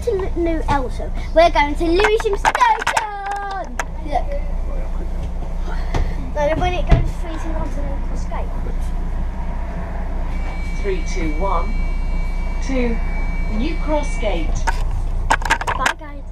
going to New Elsa. We're going to Lewisham Station. Look. No, when it goes 3, 2, 1 to the cross gate. 3, 2, 1 to New Cross Gate. Bye, guys.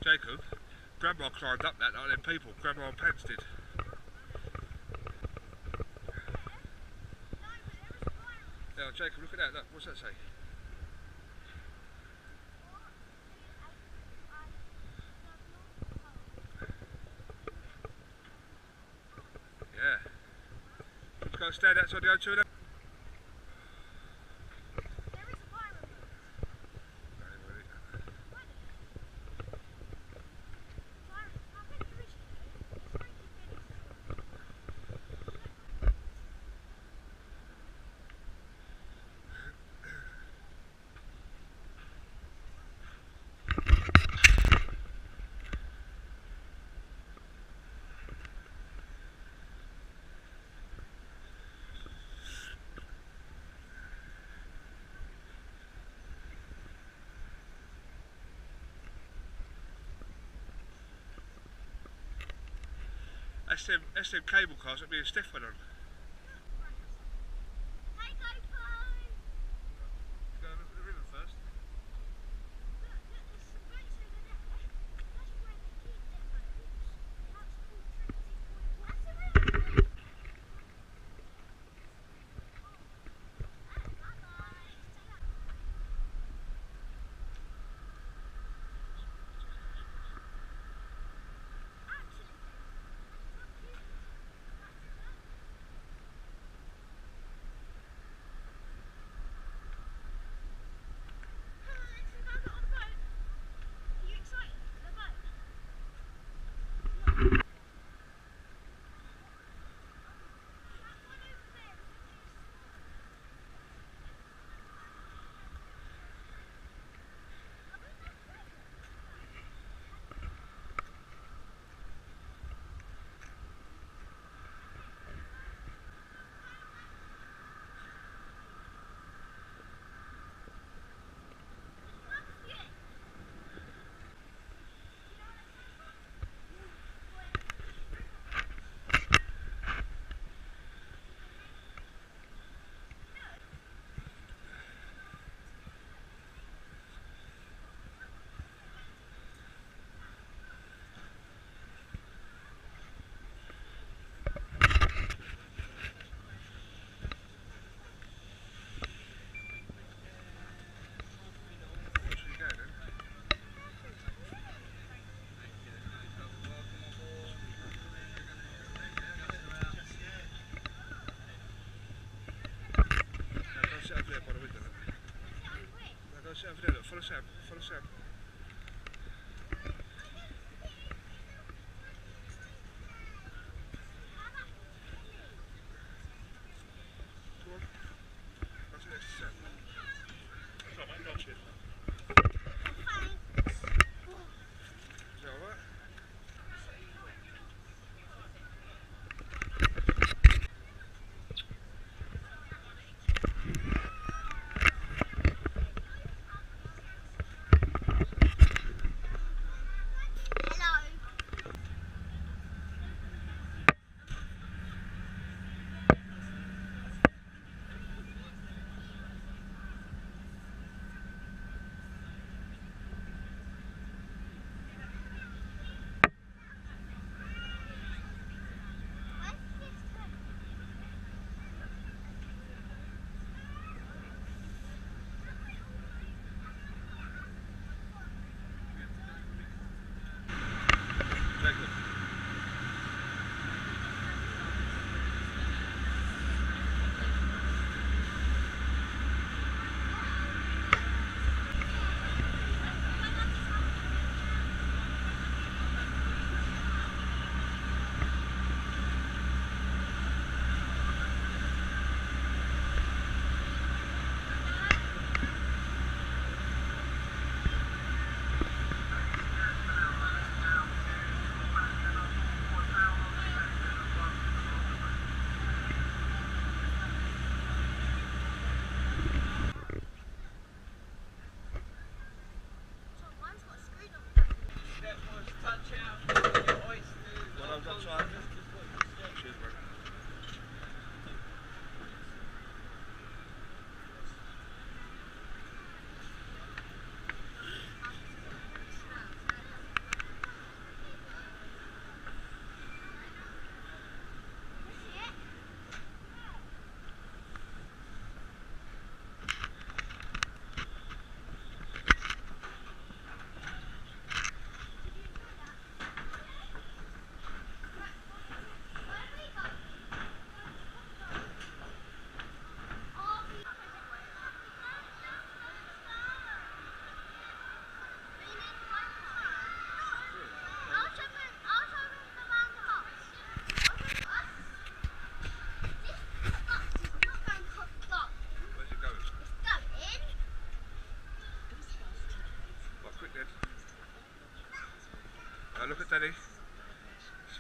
Jacob, Grandma climbed up that like them people, Grandma and Pants did. Yeah, Jacob, look at that, look, what's that say? Yeah. Let's go stand outside the O2 then. That's them cable cars that me and Steph went on. Go look at the river first. Sit over there by the window. No, go sit over there, look, follow Sam, follow Sam.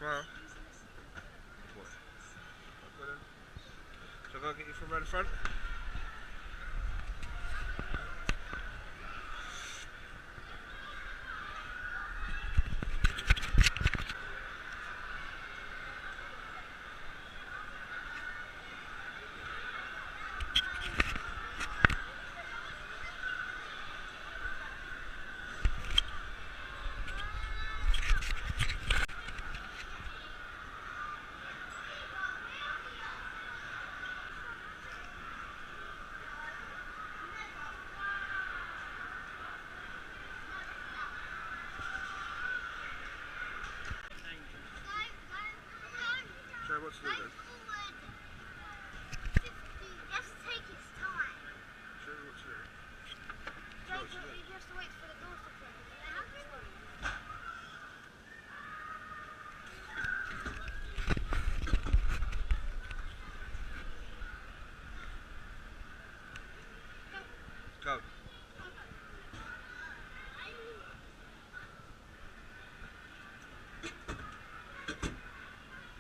Smile. Boy. Okay then. Shall I go get you from around the front? Show what to do then. Just take its time. Show me what to do. Don't you have to wait for the doors to close. Go.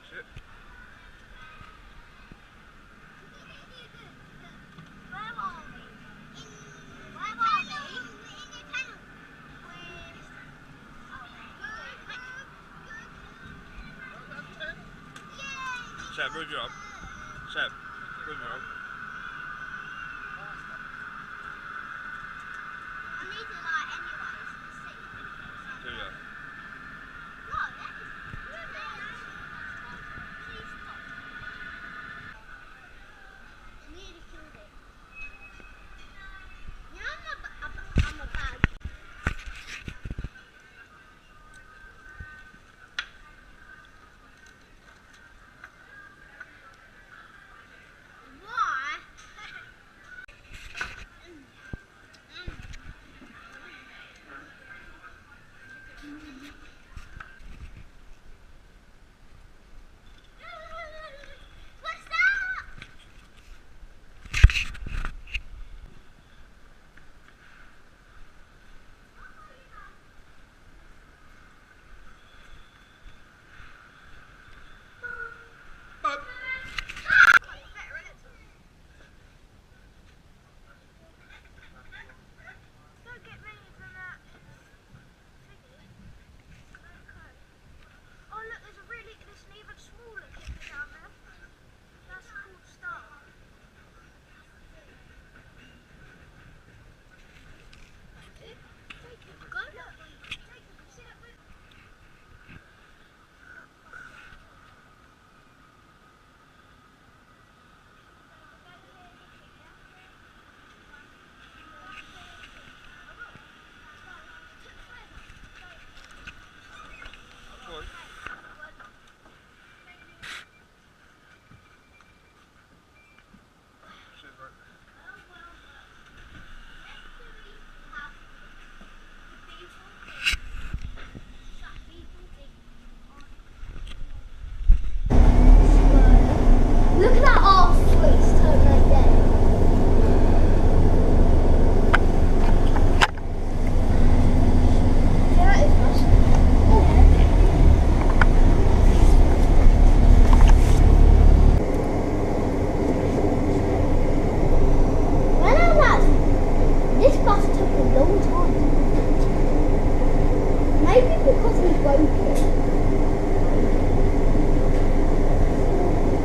Sit. Seb, move your arm. Seb, move your arm. Do ya? I'm a bad. Why? What's that? Don't get me from that. Oh look, there's an even smaller kitten down there. That's called Star. Go look. See that with Go on. Sit right. Look at that arse twist over there. Yeah, it's nice. When I was this bus took a long time. Maybe because we broke it.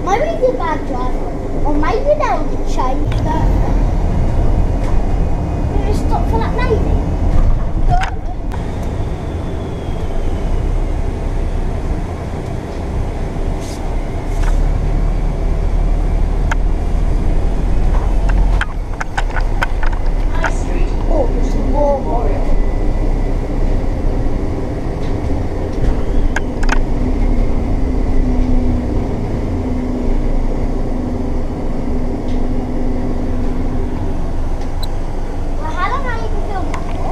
Maybe he's a bad driver, or maybe they'll change that. Maybe stop for that lady. High Street. Oh, there's some more. Warwick. Well, how long have you been filming that for?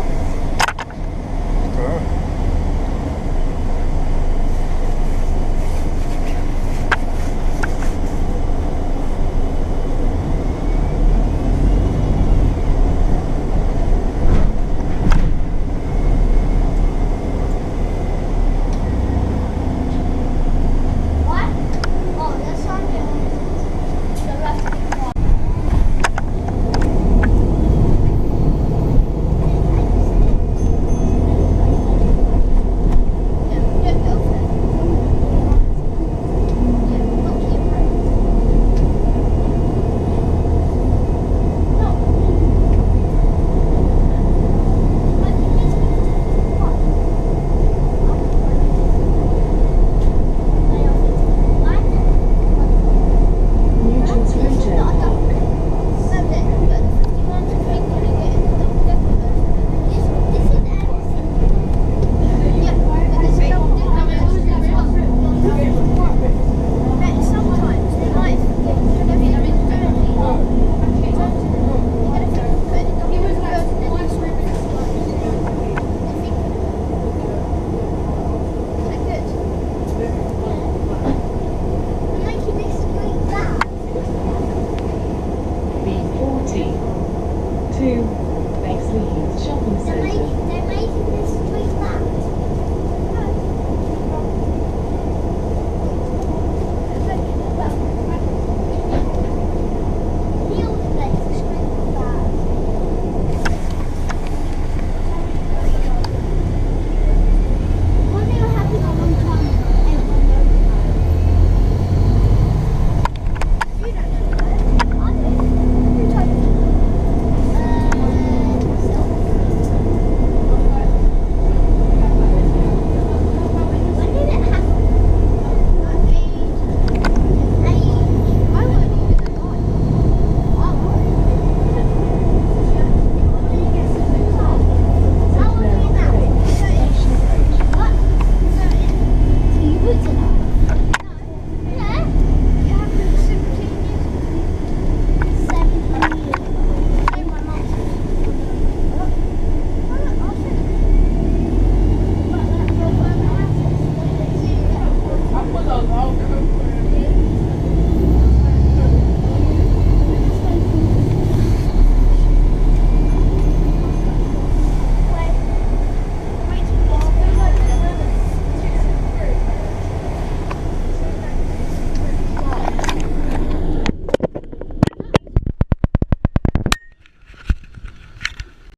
to